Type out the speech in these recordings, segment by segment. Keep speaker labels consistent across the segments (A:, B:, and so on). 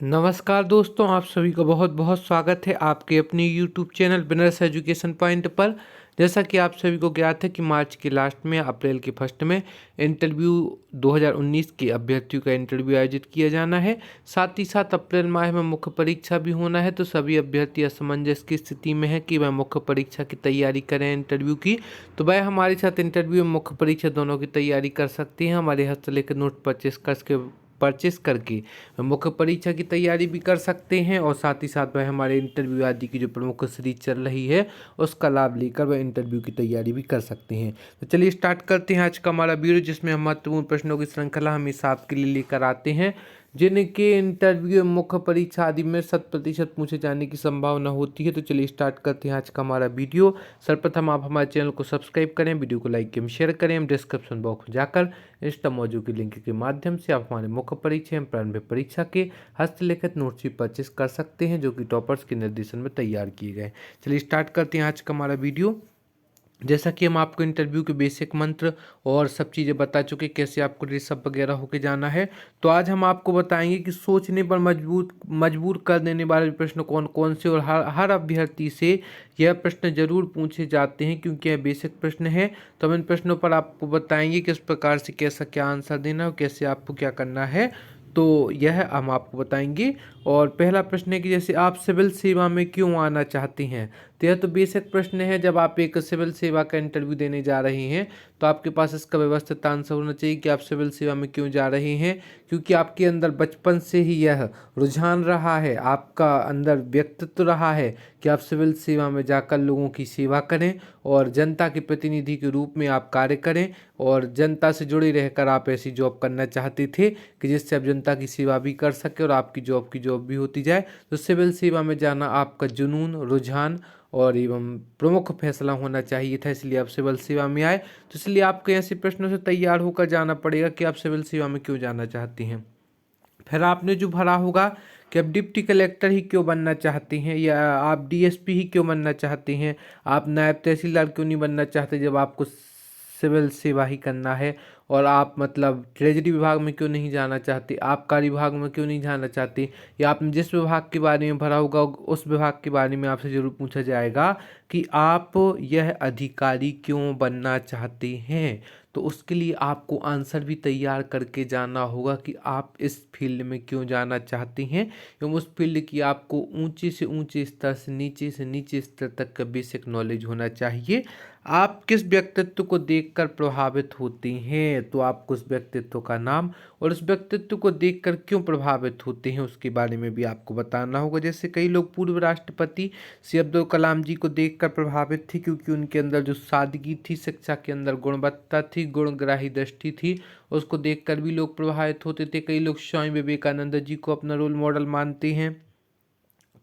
A: नमस्कार दोस्तों, आप सभी का बहुत बहुत स्वागत है आपके अपने YouTube channel winners education point पर। जैसा कि आप सभी को ज्ञात है कि मार्च के लास्ट में अप्रैल के फर्स्ट में इंटरव्यू 2019 के अभ्यर्थियों का इंटरव्यू आयोजित किया जाना है। साथ ही साथ अप्रैल माह में मुख्य परीक्षा भी होना है। तो सभी अभ्यर्थी असमंजस की स्थिति में है कि वह मुख्य परीक्षा की तैयारी करें इंटरव्यू की, तो वह हमारे साथ इंटरव्यू और मुख्य परीक्षा दोनों की तैयारी कर सकती हैं। हमारे हस्तलिखित नोट परचेस करके मुख्य परीक्षा की तैयारी भी कर सकते हैं और साथ ही साथ वह हमारे इंटरव्यू आदि की जो प्रमुख सीरीज चल रही है उसका लाभ लेकर वह इंटरव्यू की तैयारी भी कर सकते हैं। तो चलिए स्टार्ट करते हैं आज का हमारा वीडियो, जिसमें हम महत्वपूर्ण प्रश्नों की श्रृंखला हमेशा आपके लिए लेकर आते हैं, जिनके इंटरव्यू मुख्य परीक्षा आदि में 100% पूछे जाने की संभावना होती है। तो चलिए स्टार्ट करते हैं आज का हमारा वीडियो। सर्वप्रथम आप हमारे चैनल को सब्सक्राइब करें, वीडियो को लाइक एवं शेयर करें। हम डिस्क्रिप्शन बॉक्स में जाकर इंस्टा मौजूद की लिंक के माध्यम से आप हमारे मुख्य परीक्षा एवं प्रारंभिक परीक्षा के हस्तलिखित नोट्स भी परचेस कर सकते हैं, जो कि टॉपर्स के निर्देशन में तैयार किए गए। चलिए स्टार्ट करते हैं आज का हमारा वीडियो। जैसा कि हम आपको इंटरव्यू के बेसिक मंत्र और सब चीज़ें बता चुके, कैसे आपको ड्रेसअप वगैरह होके जाना है, तो आज हम आपको बताएंगे कि सोचने पर मजबूर कर देने वाले प्रश्न कौन कौन से, और हर अभ्यर्थी से यह प्रश्न जरूर पूछे जाते हैं क्योंकि यह बेसिक प्रश्न है। तो हम इन प्रश्नों पर आपको बताएंगे किस प्रकार से कैसा क्या आंसर देना है और कैसे आपको क्या करना है, तो यह हम आपको बताएंगे। और पहला प्रश्न है कि जैसे आप सिविल सेवा में क्यों आना चाहते हैं, तो यह तो बेसिक प्रश्न है। जब आप एक सिविल सेवा का इंटरव्यू देने जा रहे हैं तो आपके पास इसका व्यवस्थित आंसर होना चाहिए कि आप सिविल सेवा में क्यों जा रहे हैं, क्योंकि आपके अंदर बचपन से ही यह रुझान रहा है, आपका अंदर व्यक्तित्व रहा है कि आप सिविल सेवा में जाकर लोगों की सेवा करें और जनता के प्रतिनिधि के रूप में आप कार्य करें, और जनता से जुड़े रहकर आप ऐसी जॉब करना चाहते थे कि जिससे आप जनता की सेवा भी कर सके और आपकी जॉब भी होती जाए। तो सिविल सेवा में जाना आपका जुनून, रुझान और एवं प्रमुख फैसला होना चाहिए था, इसलिए आप सिविल सेवा में आए। तो इसलिए आपको ऐसे प्रश्नों से तैयार होकर जाना पड़ेगा कि आप सिविल सेवा में क्यों जाना चाहते हैं। फिर आपने जो भरा होगा कि आप डिप्टी कलेक्टर ही क्यों बनना चाहते हैं, या आप डीएसपी ही क्यों बनना चाहते हैं, आप नायब तहसीलदार क्यों नहीं बनना चाहते जब आपको सिविल सेवा ही करना है, और आप मतलब ट्रेजरी विभाग में क्यों नहीं जाना चाहते, आबकारी विभाग में क्यों नहीं जाना चाहते, या आपने जिस विभाग के बारे में भरा होगा उस विभाग के बारे में आपसे जरूर पूछा जाएगा कि आप यह अधिकारी क्यों बनना चाहते हैं। तो उसके लिए आपको आंसर भी तैयार करके जाना होगा कि आप इस फील्ड में क्यों जाना चाहते हैं, एवं उस फील्ड की आपको ऊंचे से ऊंचे स्तर से नीचे स्तर तक का बेसिक नॉलेज होना चाहिए। आप किस व्यक्तित्व को देखकर प्रभावित होते हैं, तो आपको उस व्यक्तित्व का नाम और उस व्यक्तित्व को देखकर क्यों प्रभावित होते हैं उसके बारे में भी आपको बताना होगा। जैसे कई लोग पूर्व राष्ट्रपति श्री अब्दुल कलाम जी को देखकर प्रभावित थे, क्योंकि उनके अंदर जो सादगी थी, शिक्षा के अंदर गुणवत्ता थी, गुणग्राही दृष्टि थी, उसको देखकर भी लोग प्रभावित होते थे। कई लोग स्वामी विवेकानंद जी को अपना रोल मॉडल मानते हैं।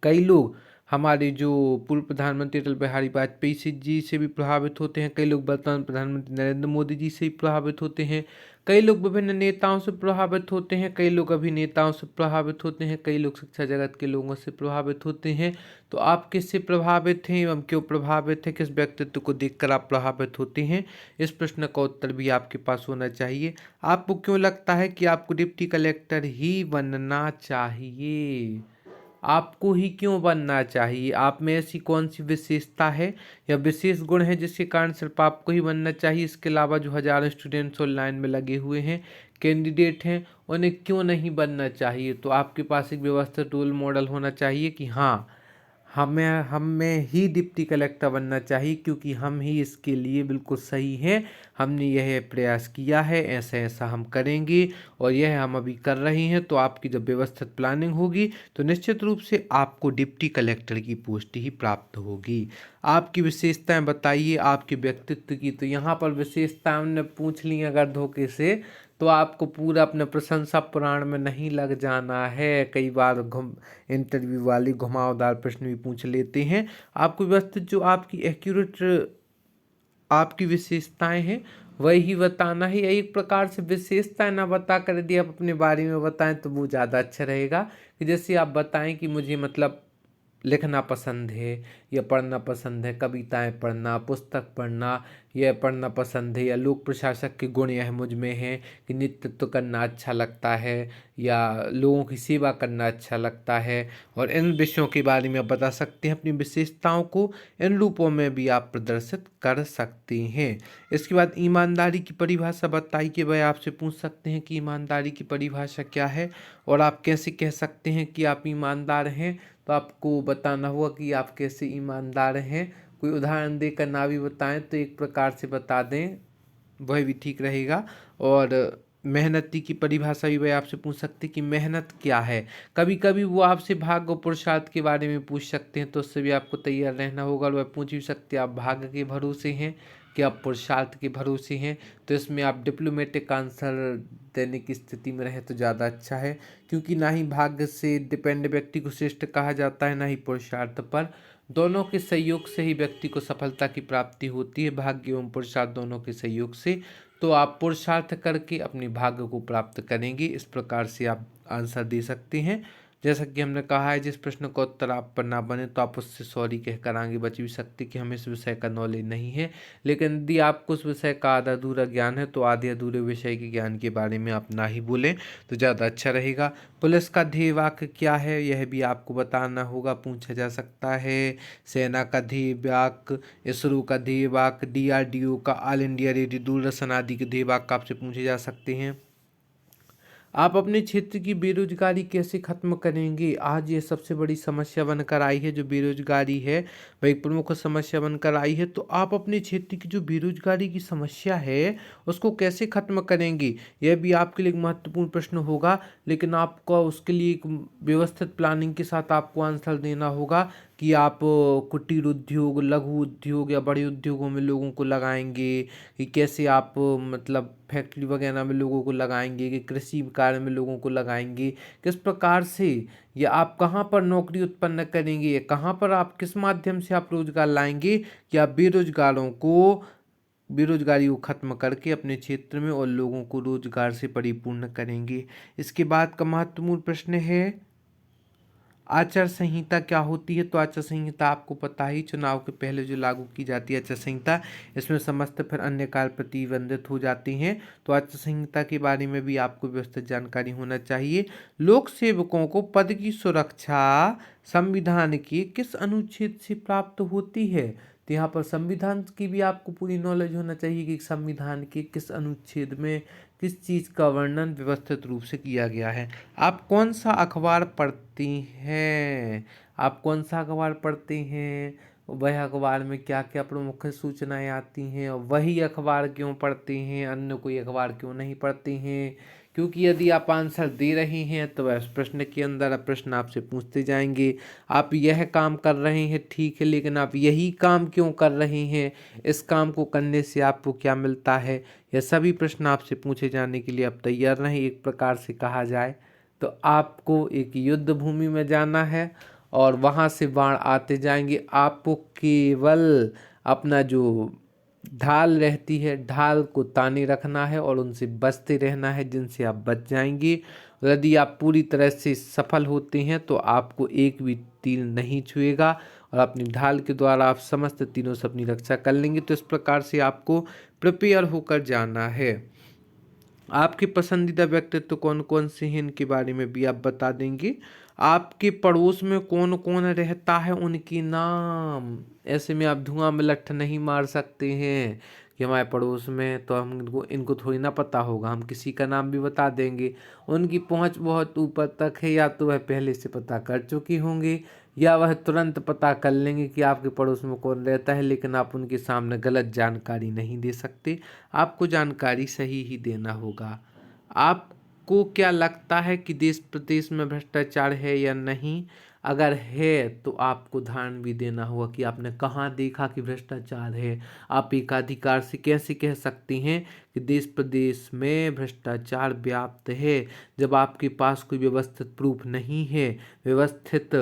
A: कई लोग हमारे जो पूर्व प्रधानमंत्री अटल बिहारी वाजपेयी जी से भी प्रभावित होते हैं। कई लोग वर्तमान प्रधानमंत्री नरेंद्र मोदी जी से भी प्रभावित होते हैं। कई लोग विभिन्न नेताओं से प्रभावित होते हैं। कई लोग अभिनेताओं से प्रभावित होते हैं। कई लोग शिक्षा जगत के लोगों से प्रभावित होते हैं। तो आप किससे प्रभावित हैं एवं क्यों प्रभावित हैं, किस व्यक्तित्व को देखकर आप प्रभावित होते हैं, इस प्रश्न का उत्तर भी आपके पास होना चाहिए। आपको क्यों लगता है कि आपको डिप्टी कलेक्टर ही बनना चाहिए, आपको ही क्यों बनना चाहिए, आप में ऐसी कौन सी विशेषता है या विशेष गुण है जिसके कारण सिर्फ आपको ही बनना चाहिए। इसके अलावा जो हजारों स्टूडेंट्स ऑनलाइन में लगे हुए हैं, कैंडिडेट हैं, उन्हें क्यों नहीं बनना चाहिए। तो आपके पास एक व्यवस्थित रोल मॉडल होना चाहिए कि हाँ, हमें ही डिप्टी कलेक्टर बनना चाहिए क्योंकि हम ही इसके लिए बिल्कुल सही हैं। हमने यह प्रयास किया है, ऐसा ऐसा हम करेंगे और यह हम अभी कर रहे हैं। तो आपकी जब व्यवस्थित प्लानिंग होगी तो निश्चित रूप से आपको डिप्टी कलेक्टर की पोस्ट ही प्राप्त होगी। आपकी विशेषताएं बताइए आपके व्यक्तित्व की। तो यहाँ पर विशेषताएं हमने पूछ ली अगर धोखे से, तो आपको पूरा अपने प्रशंसा पुराण में नहीं लग जाना है। कई बार इंटरव्यू वाले घुमावदार प्रश्न भी पूछ लेते हैं। आपको व्यवस्थित जो आपकी एक्यूरेट आपकी विशेषताएं हैं वही बताना है। एक प्रकार से विशेषताएं ना बता कर यदि आप अपने बारे में बताएं तो वो ज़्यादा अच्छा रहेगा, कि जैसे आप बताएं कि मुझे मतलब लिखना पसंद है या पढ़ना पसंद है, कविताएं पढ़ना, पुस्तक पढ़ना यह पढ़ना पसंद है, या लोक प्रशासक के गुण यह मुझ में है कि नेतृत्व करना अच्छा लगता है या लोगों की सेवा करना अच्छा लगता है। और इन विषयों के बारे में आप बता सकते हैं। अपनी विशेषताओं को इन रूपों में भी आप प्रदर्शित कर सकते हैं। इसके बाद ईमानदारी की परिभाषा बताइए। वह आपसे पूछ सकते हैं कि ईमानदारी की परिभाषा क्या है और आप कैसे कह सकते हैं कि आप ईमानदार हैं। तो आपको बताना होगा कि आप कैसे ईमानदार हैं। कोई उदाहरण देकर ना भी बताएं तो एक प्रकार से बता दें, वह भी ठीक रहेगा। और मेहनती की परिभाषा भी वह आपसे पूछ सकते हैं कि मेहनत क्या है। कभी कभी वो आपसे भाग्य और पुरुषार्थ के बारे में पूछ सकते हैं, तो उससे भी आपको तैयार रहना होगा। और वह पूछ भी सकते हैं आप भाग्य के भरोसे हैं कि आप पुरुषार्थ के भरोसे हैं। तो इसमें आप डिप्लोमेटिक आंसर देने की स्थिति में रहे तो ज़्यादा अच्छा है, क्योंकि ना ही भाग्य से डिपेंड व्यक्ति को श्रेष्ठ कहा जाता है, ना ही पुरुषार्थ पर। दोनों के सहयोग से ही व्यक्ति को सफलता की प्राप्ति होती है, भाग्य एवं पुरुषार्थ दोनों के सहयोग से। तो आप पुरुषार्थ करके अपने भाग्य को प्राप्त करेंगे। इस प्रकार से आप आंसर दे सकते हैं। जैसा कि हमने कहा है, जिस प्रश्न का उत्तर आप पर ना बने तो आप उससे सॉरी कहकर आगे बच भी सकते कि हमें इस विषय का नॉलेज नहीं है। लेकिन यदि आपको उस विषय का आधा अधूरा ज्ञान है तो आधे अधूरे विषय के ज्ञान के बारे में आप ना ही बोलें तो ज़्यादा अच्छा रहेगा। पुलिस का ध्येय वाक्य क्या है, यह भी आपको बताना होगा, पूछा जा सकता है। सेना का ध्येय वाक्य, इसरो का ध्येय वाक्य, DRDO का, ऑल इंडिया रेडियो, दूरदर्शन आदि के ध्येय वाक्य आपसे पूछे जा सकते हैं। आप अपने क्षेत्र की बेरोजगारी कैसे खत्म करेंगे। आज ये सबसे बड़ी समस्या बनकर आई है, जो बेरोजगारी है वह एक प्रमुख समस्या बनकर आई है। तो आप अपने क्षेत्र की जो बेरोजगारी की समस्या है उसको कैसे खत्म करेंगे, यह भी आपके लिए एक महत्वपूर्ण प्रश्न होगा। लेकिन आपको उसके लिए एक व्यवस्थित प्लानिंग के साथ आपको आंसर देना होगा कि आप कुटीर उद्योग, लघु उद्योग या बड़े उद्योगों में लोगों को लगाएंगे, कि कैसे आप मतलब फैक्ट्री वगैरह में लोगों को लगाएंगे, कि कृषि कार्य में लोगों को लगाएंगे, किस प्रकार से, या आप कहाँ पर नौकरी उत्पन्न करेंगे, या कहाँ पर आप किस माध्यम से आप रोजगार लाएंगे कि आप बेरोजगारी को खत्म करके अपने क्षेत्र में और लोगों को रोजगार से परिपूर्ण करेंगे। इसके बाद का महत्वपूर्ण प्रश्न है आचार संहिता क्या होती है। तो आचार संहिता आपको पता ही, चुनाव के पहले जो लागू की जाती है आचार संहिता, इसमें समस्त फिर अन्य कार्य प्रतिबंधित हो जाते हैं। तो आचार संहिता के बारे में भी आपको व्यवस्थित जानकारी होना चाहिए। लोक सेवकों को पद की सुरक्षा संविधान के किस अनुच्छेद से प्राप्त होती है। तो यहाँ पर संविधान की भी आपको पूरी नॉलेज होना चाहिए कि संविधान के किस अनुच्छेद में किस चीज़ का वर्णन व्यवस्थित रूप से किया गया है। आप कौन सा अखबार पढ़ती हैं, आप कौन सा अखबार पढ़ते हैं, वह अखबार में क्या क्या प्रमुख सूचनाएं आती हैं, और वही अखबार क्यों पढ़ते हैं, अन्य कोई अखबार क्यों नहीं पढ़ते हैं। क्योंकि यदि आप आंसर दे रहे हैं तो वह प्रश्न के अंदर प्रश्न आपसे पूछते जाएंगे, आप यह काम कर रहे हैं ठीक है, लेकिन आप यही काम क्यों कर रहे हैं, इस काम को करने से आपको क्या मिलता है। यह सभी प्रश्न आपसे पूछे जाने के लिए आप तैयार रहें। एक प्रकार से कहा जाए तो आपको एक युद्ध भूमि में जाना है और वहाँ से बाण आते जाएंगे। आपको केवल अपना जो ढाल रहती है, ढाल को ताने रखना है और उनसे बचते रहना है, जिनसे आप बच जाएंगे। यदि आप पूरी तरह से सफल होते हैं तो आपको एक भी तीर नहीं छुएगा और अपनी ढाल के द्वारा आप समस्त तीरों से अपनी रक्षा कर लेंगे। तो इस प्रकार से आपको प्रिपेयर होकर जाना है। आपके पसंदीदा व्यक्तित्व कौन कौन से हैं, इनके बारे में भी आप बता देंगे। आपके पड़ोस में कौन कौन रहता है, उनके नाम। ऐसे में आप धुआं में लट्ठ नहीं मार सकते हैं कि हमारे पड़ोस में, तो हम इनको थोड़ी ना पता होगा, हम किसी का नाम भी बता देंगे। उनकी पहुंच बहुत ऊपर तक है, या तो वह पहले से पता कर चुके होंगे या वह तुरंत पता कर लेंगे कि आपके पड़ोस में कौन रहता है, लेकिन आप उनके सामने गलत जानकारी नहीं दे सकते। आपको जानकारी सही ही देना होगा। आपको क्या लगता है कि देश प्रदेश में भ्रष्टाचार है या नहीं। अगर है तो आपको ध्यान भी देना होगा कि आपने कहाँ देखा कि भ्रष्टाचार है। आप एकाधिकार से कैसे कह सकते हैं कि देश प्रदेश में भ्रष्टाचार व्याप्त है, जब आपके पास कोई व्यवस्थित प्रूफ नहीं है, व्यवस्थित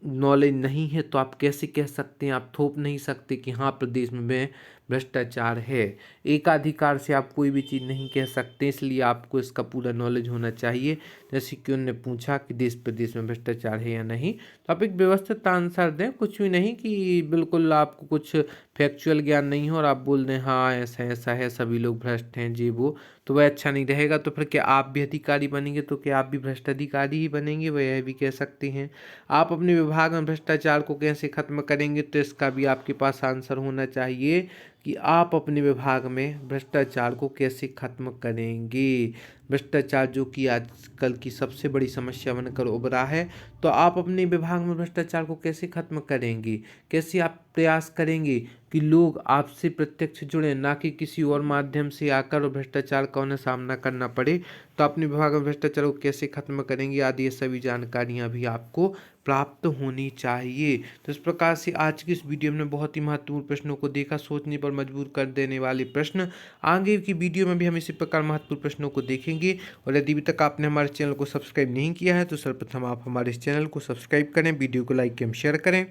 A: नॉलेज नहीं है। तो आप कैसे कह सकते हैं, आप थोप नहीं सकते कि हाँ प्रदेश में भ्रष्टाचार है। एकाधिकार से आप कोई भी चीज़ नहीं कह सकते, इसलिए आपको इसका पूरा नॉलेज होना चाहिए। जैसे कि उन्होंने पूछा कि देश प्रदेश में भ्रष्टाचार है या नहीं, तो आप एक व्यवस्थित आंसर दें, कुछ भी नहीं कि बिल्कुल आपको कुछ फैक्चुअल ज्ञान नहीं हो और आप बोल दें हाँ ऐसा ऐसा है, सभी लोग भ्रष्ट हैं जी वो, तो वह अच्छा नहीं रहेगा। तो फिर क्या आप भी अधिकारी बनेंगे, तो क्या आप भी भ्रष्ट अधिकारी ही बनेंगे, वह यह भी कह सकते हैं। आप अपने विभाग में भ्रष्टाचार को कैसे खत्म करेंगे, तो इसका भी आपके पास आंसर होना चाहिए कि आप अपने विभाग में भ्रष्टाचार को कैसे खत्म करेंगे। भ्रष्टाचार जो कि आजकल की सबसे बड़ी समस्या बनकर उभरा है, तो आप अपने विभाग में भ्रष्टाचार को कैसे खत्म करेंगे, कैसे आप प्रयास करेंगे कि लोग आपसे प्रत्यक्ष जुड़े, ना कि किसी और माध्यम से आकर और भ्रष्टाचार का उन्हें सामना करना पड़े। तो अपने विभाग में भ्रष्टाचार को कैसे खत्म करेंगे आदि ये सभी जानकारियाँ भी आपको प्राप्त होनी चाहिए। तो इस प्रकार से आज की इस वीडियो में बहुत ही महत्वपूर्ण प्रश्नों को देखा, सोचने पर मजबूर कर देने वाले प्रश्न। आगे की वीडियो में भी हम इसी प्रकार महत्वपूर्ण प्रश्नों को देखेंगे। और यदि अभी तक आपने हमारे चैनल को सब्सक्राइब नहीं किया है तो सर्वप्रथम आप हमारे इस चैनल को सब्सक्राइब करें, वीडियो को लाइक एवं शेयर करें,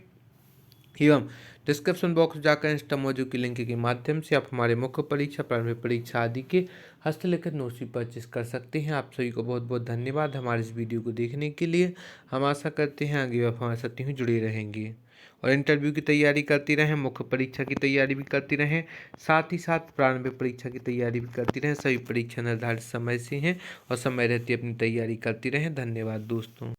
A: एवं डिस्क्रिप्शन बॉक्स जाकर इंस्टामोजो की लिंक के माध्यम से आप हमारे मुख्य परीक्षा, प्रारंभिक परीक्षा आदि के हस्तलिखित नोट्स भी परचेज कर सकते हैं। आप सभी को बहुत बहुत धन्यवाद हमारे इस वीडियो को देखने के लिए। हम आशा करते हैं आगे आप हमारे साथ यूँ जुड़े रहेंगे और इंटरव्यू की तैयारी करती रहें, मुख्य परीक्षा की तैयारी भी करती रहें, साथ ही साथ प्रारंभिक परीक्षा की तैयारी भी करती रहें। सभी परीक्षा निर्धारित समय से हैं और समय रहती अपनी तैयारी करती रहें। धन्यवाद दोस्तों।